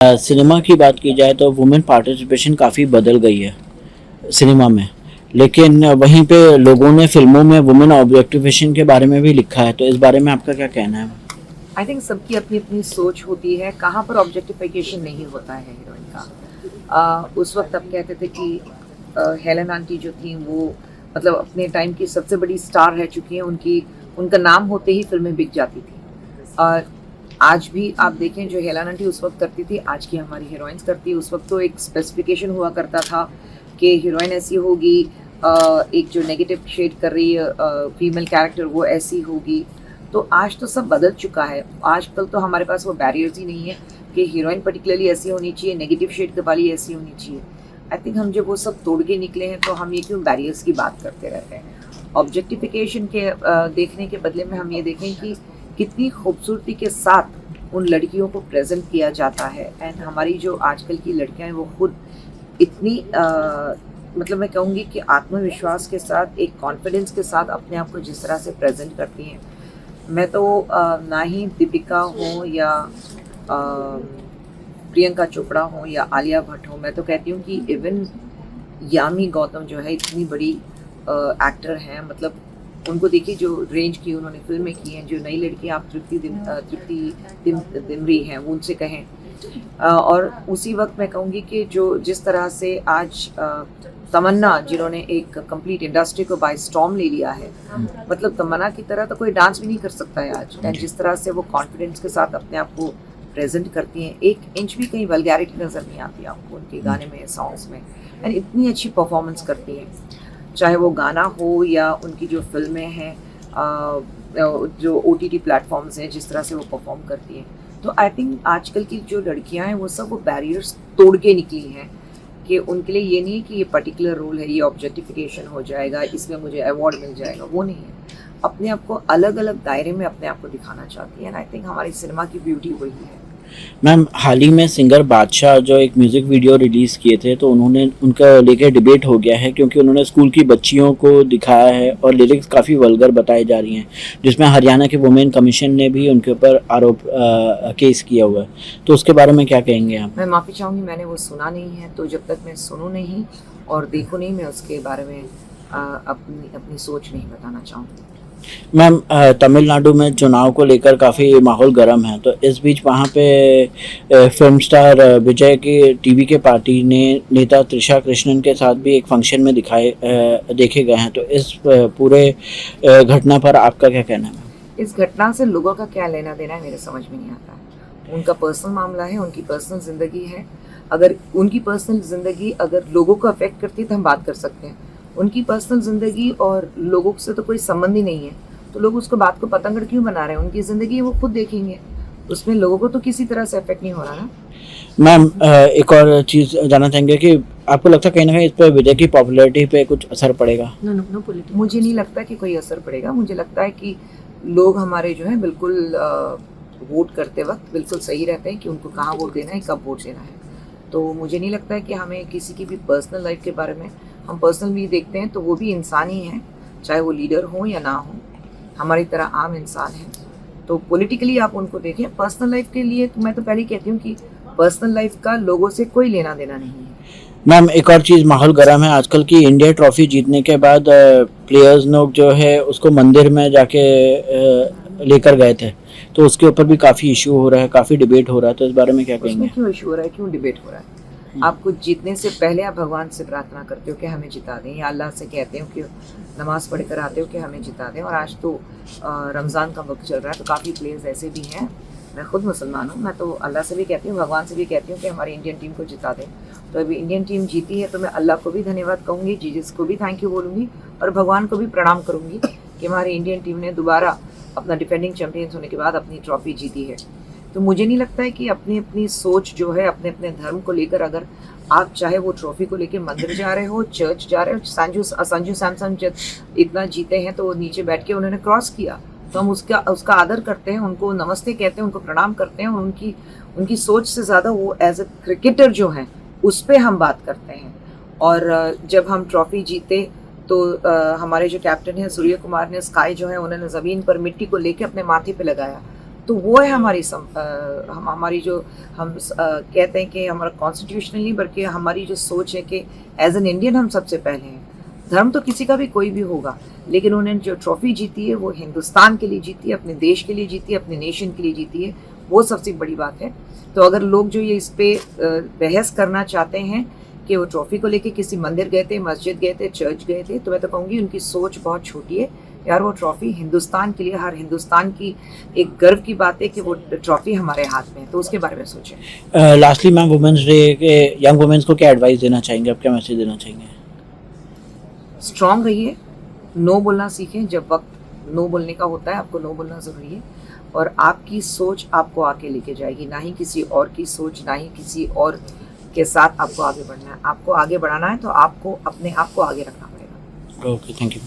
Cinema की बात की जाए तो वुमेन पार्टिसिपेशन काफ़ी बदल गई है सिनेमा में। लेकिन वहीं पे लोगों ने फिल्मों में वुमेन ऑब्जेक्टिफिकेशन के बारे में भी लिखा है, तो इस बारे में आपका क्या कहना है? आई थिंक सबकी अपनी अपनी सोच होती है, कहाँ पर ऑब्जेक्टिफिकेशन नहीं होता है हीरोइन का। उस वक्त अब कहते थे कि हेलन आंटी जो थी वो मतलब अपने टाइम की सबसे बड़ी स्टार रह चुकी हैं, उनका नाम होते ही फिल्में बिक जाती थी। और आज भी आप देखें जो हेलन आंटी उस वक्त करती थी, आज की हमारी हीरोइंस करती है। उस वक्त तो एक स्पेसिफिकेशन हुआ करता था कि हीरोइन ऐसी होगी, एक जो नेगेटिव शेड कर रही है फीमेल कैरेक्टर वो ऐसी होगी। तो आज तो सब बदल चुका है। आजकल तो हमारे पास वो बैरियर्स ही नहीं है कि हीरोइन पर्टिकुलरली ऐसी होनी चाहिए, नेगेटिव शेड वाली ऐसी होनी चाहिए। आई थिंक हम जब वो सब तोड़ के निकले हैं तो हम ये क्यों बैरियर्स की बात करते रहते हैं। ऑब्जेक्टिफिकेशन के देखने के बदले में हम ये देखें कि कितनी खूबसूरती के साथ उन लड़कियों को प्रेजेंट किया जाता है। एंड हमारी जो आजकल की लड़कियां हैं वो खुद इतनी मतलब मैं कहूँगी कि आत्मविश्वास के साथ, एक कॉन्फिडेंस के साथ अपने आप को जिस तरह से प्रेजेंट करती हैं। मैं तो ना ही दीपिका हो या प्रियंका चोपड़ा हो या आलिया भट्ट हो, मैं तो कहती हूँ कि इवन यामी गौतम जो है इतनी बड़ी एक्टर हैं, मतलब उनको देखिए जो रेंज की उन्होंने फिल्में की हैं। जो नई लड़की आप तृप्ति दिमरी हैं वो उनसे कहें। और उसी वक्त मैं कहूँगी कि जो जिस तरह से आज तमन्ना जिन्होंने एक कंप्लीट इंडस्ट्री को बाय स्टॉर्म ले लिया है, मतलब तमन्ना की तरह तो कोई डांस भी नहीं कर सकता है आज। एंड जिस तरह से वो कॉन्फिडेंस के साथ अपने आप को प्रेजेंट करती हैं, एक इंच भी कहीं वल्गैरिटी नज़र नहीं आती आपको उनके गाने में, सॉन्ग्स में। एंड इतनी अच्छी परफॉर्मेंस करती हैं, चाहे वो गाना हो या उनकी जो फिल्में हैं, जो OTT प्लेटफॉर्म्स हैं, जिस तरह से वो परफॉर्म करती हैं। तो आई थिंक आजकल की जो लड़कियां हैं वो सब वो बैरियर्स तोड़ के निकली हैं कि उनके लिए ये नहीं है कि ये पर्टिकुलर रोल है, ये ऑब्जेक्टिफिकेशन हो जाएगा, इसमें मुझे अवार्ड मिल जाएगा, वो नहीं है। अपने आप को अलग अलग दायरे में अपने आप को दिखाना चाहती है। एंड आई थिंक हमारी सिनेमा की ब्यूटी वही है। मैम, हाल ही में सिंगर बादशाह जो एक म्यूज़िक वीडियो रिलीज़ किए थे, तो उन्होंने उनका लेके डिबेट हो गया है क्योंकि उन्होंने स्कूल की बच्चियों को दिखाया है और लिरिक्स काफ़ी वल्गर बताई जा रही हैं, जिसमें हरियाणा के वुमेन कमीशन ने भी उनके ऊपर आरोप केस किया हुआ है। तो उसके बारे में क्या कहेंगे आप? मैं माफ़ी चाहूँगी, मैंने वो सुना नहीं है, तो जब तक मैं सुनूँ नहीं और देखूँ नहीं, मैं उसके बारे में अपनी अपनी सोच नहीं बताना चाहूँगी। मैम, तमिलनाडु में चुनाव को लेकर काफ़ी माहौल गर्म है, तो इस बीच वहाँ पे फिल्म स्टार विजय की टीवी के पार्टी ने नेता त्रिशा कृष्णन के साथ भी एक फंक्शन में देखे गए हैं। तो इस पूरे घटना पर आपका क्या कहना है? इस घटना से लोगों का क्या लेना देना है, मेरे समझ में नहीं आता है। उनका पर्सनल मामला है, उनकी पर्सनल ज़िंदगी है। अगर उनकी पर्सनल ज़िंदगी अगर लोगों को अफेक्ट करती है तो हम बात कर सकते हैं। उनकी पर्सनल ज़िंदगी और लोगों से तो कोई संबंध ही नहीं है, तो लोग उसको बात को पतंगड़ क्यों बना रहे हैं? उनकी ज़िंदगी वो खुद देखेंगे, उसमें लोगों को तो किसी तरह से अफेक्ट नहीं हो रहा ना। मैम, एक और चीज़ जानना चाहेंगे कि आपको लगता है कहीं ना कहीं इस पर विजय की पॉपुलैरिटी पे कुछ असर पड़ेगा? No politics. मुझे नहीं लगता कि कोई असर पड़ेगा। मुझे लगता है कि लोग हमारे जो है बिल्कुल वोट करते वक्त बिल्कुल सही रहते हैं कि उनको कहाँ वोट देना है, कब वोट देना है। तो मुझे नहीं लगता है कि हमें किसी की भी पर्सनल लाइफ के बारे में, हम पर्सनल भी देखते हैं तो वो भी इंसान ही हैं, चाहे वो लीडर हो या ना हो, हमारी तरह आम इंसान हैं। तो पॉलिटिकली आप उनको देखें, पर्सनल लाइफ के लिए तो मैं तो पहले ही कहती हूँ कि पर्सनल लाइफ का लोगों से कोई लेना देना नहीं है। मैम, एक और चीज़ माहौल गर्म है आजकल की। इंडिया ट्रॉफी जीतने के बाद प्लेयर्स लोग जो है उसको मंदिर में जाके लेकर गए थे, तो उसके ऊपर भी काफ़ी इशू हो रहा है, काफ़ी डिबेट हो रहा है। तो इस बारे में क्या उसमें कहेंगे? क्यों इशू हो रहा है, क्यों डिबेट हो रहा है? आपको जीतने से पहले आप भगवान से प्रार्थना करते हो कि हमें जिता दें, या अल्लाह से कहते हो कि नमाज पढ़ कर आते हो कि हमें जिता दें। और आज तो रमज़ान का वक्त चल रहा है, तो काफ़ी प्लेयर्स ऐसे भी हैं। मैं खुद मुसलमान हूँ, मैं तो अल्लाह से भी कहती हूँ, भगवान से भी कहती हूँ कि हमारी इंडियन टीम को जिता दें। तो अभी इंडियन टीम जीती है तो मैं अल्लाह को भी धन्यवाद कहूँगी, जीजस को भी थैंक यू बोलूँगी, और भगवान को भी प्रणाम करूँगी कि हमारी इंडियन टीम ने दोबारा अपना डिफेंडिंग चैम्पियंस होने के बाद अपनी ट्रॉफी जीती है। तो मुझे नहीं लगता है कि अपनी अपनी सोच जो है, अपने अपने धर्म को लेकर, अगर आप चाहे वो ट्रॉफी को लेकर मंदिर जा रहे हो, चर्च जा रहे हो, संजू सैमसन जब इतना जीते हैं तो नीचे बैठ के उन्होंने क्रॉस किया, तो हम उसका आदर करते हैं, उनको नमस्ते कहते हैं, उनको प्रणाम करते हैं। और उनकी सोच से ज़्यादा वो एज ए क्रिकेटर जो हैं उस पर हम बात करते हैं। और जब हम ट्रॉफी जीते तो हमारे जो कैप्टन हैं सूर्य कुमार ने स्काई जो है उन्होंने ज़मीन पर मिट्टी को लेके अपने माथे पे लगाया। तो वो है हमारी हमारी जो हम कहते हैं कि हमारा कॉन्स्टिट्यूशनली, बल्कि हमारी जो सोच है कि एज एन इंडियन हम सबसे पहले हैं। धर्म तो किसी का भी कोई भी होगा, लेकिन उन्होंने जो ट्रॉफी जीती है वो हिंदुस्तान के लिए जीती है, अपने देश के लिए जीती है, अपने नेशन के लिए जीती है, वो सबसे बड़ी बात है। तो अगर लोग जो ये इस पे बहस करना चाहते हैं कि वो ट्रॉफी को लेके किसी मंदिर गए थे, मस्जिद गए थे, चर्च गए थे, तो मैं तो कहूँगी उनकी सोच बहुत छोटी है यार। वो ट्रॉफी हिंदुस्तान के लिए, हर हिंदुस्तान की एक गर्व की बात है कि वो ट्रॉफी हमारे हाथ में है, तो उसके बारे में सोचें। लास्टली मैम, वुमेंस डे के यंग वुमेन्स को क्या एडवाइस देना चाहेंगे, आप क्या मैसेज देना चाहेंगे? स्ट्रांग रहिए, नो बोलना सीखें। जब वक्त नो बोलने का होता है, आपको नो बोलना ज़रूरी है, और आपकी सोच आपको आगे लेके जाएगी, ना ही किसी और की सोच, ना ही किसी और के साथ आपको आगे बढ़ना है। आपको आगे बढ़ाना है तो आपको अपने आप को आगे रखना पड़ेगा। Okay, thank you.